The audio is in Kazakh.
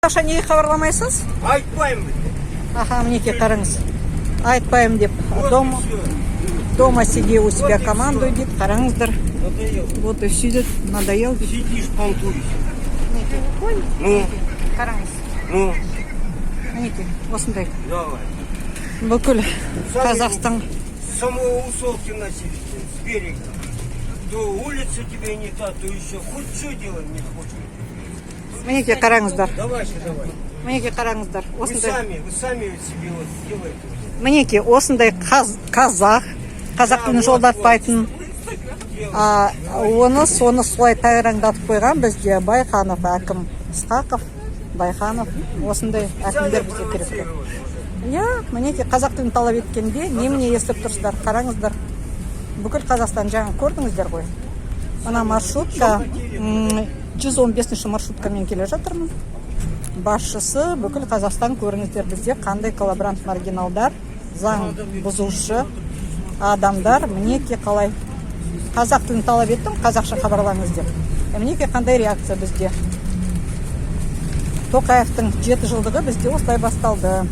Ақша неге хабарламайсыз? Айтпаймын. Аха, мінеке қараңыз. Айтпаймын деп. Дома сиди у себя команду дейді. Қараңыздар. Надоел. Вот и сидит, надоел дейді. Сидишь, понтуешь. Мінеке, ой, Ну, қараңыз. ну, Мінеке, осындай. давай. Бүкіл Қазақстан. С самого Усолкина с берега. То улица тебе не та, то еще. Хоть что делай не хочешь. Мінеке қараңыздар. Давай, давай. Мінеке қараңыздар. Вы Осындай. сами себе вот делаете. Мінеке осындай қазақ тілін жолдатпайтын. Соны солай тайраңдатып қойған бізде Байханов әкім, Ысқақов, Байханов, осындай әкімдер бізге керек. Иә, мінеке қазақ тілін талап еткенде немене естіп тұрсыздар, қараңыздар. Бүкіл Қазақстан жаңа көрдіңіздер ғой. Мына маршрутка, 115-ші маршруткамен келе жатырмын. Басшысы бүкіл Қазақстан көріңіздер, бізде қандай коллаборант маргиналдар, заң бұзушы адамдар, мінеке қалай қазақ тілін талап еттім, қазақша хабарлаңыз деп. Мінеке қандай реакция бізде. Тоқаевтың 7 жылдығы бізде осылай басталды.